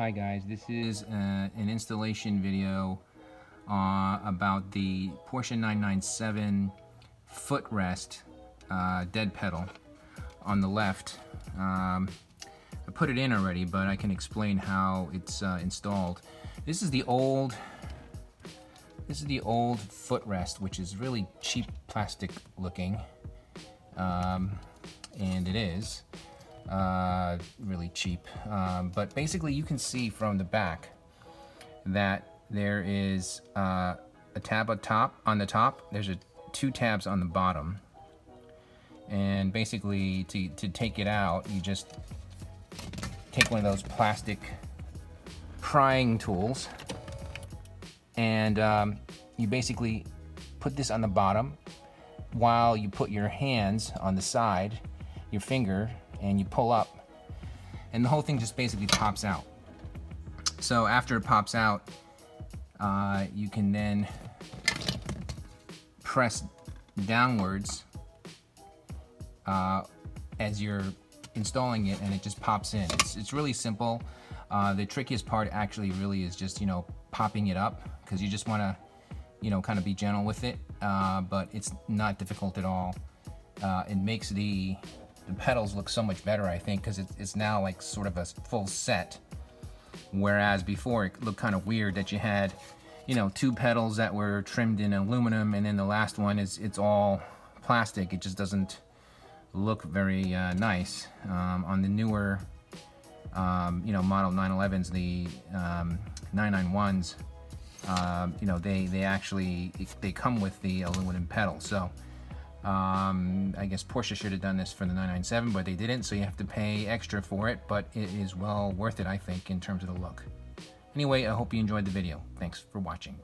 Hi guys, this is an installation video about the Porsche 997 footrest dead pedal on the left. I put it in already, but I can explain how it's installed. This is the old footrest, which is really cheap plastic looking, and it is really cheap, but basically you can see from the back that there is a tab on the top. There's two tabs on the bottom, and basically to take it out, you just take one of those plastic prying tools, and you basically put this on the bottom while you put your hands on the side, your finger, and you pull up, and the whole thing just basically pops out. So after it pops out, you can then press downwards as you're installing it, and it just pops in. It's really simple. The trickiest part actually really is just, popping it up, because you just want to, kind of be gentle with it, but it's not difficult at all. It makes the pedals look so much better, I think, because it's now like sort of a full set, whereas before it looked kind of weird that you had, two pedals that were trimmed in aluminum, and then the last one it's all plastic. It just doesn't look very nice. On the newer model 911s, the 991s, they actually come with the aluminum pedal. So I guess Porsche should have done this for the 997, but they didn't, so you have to pay extra for it, but it is well worth it, I think, in terms of the look. Anyway, I hope you enjoyed the video. Thanks for watching.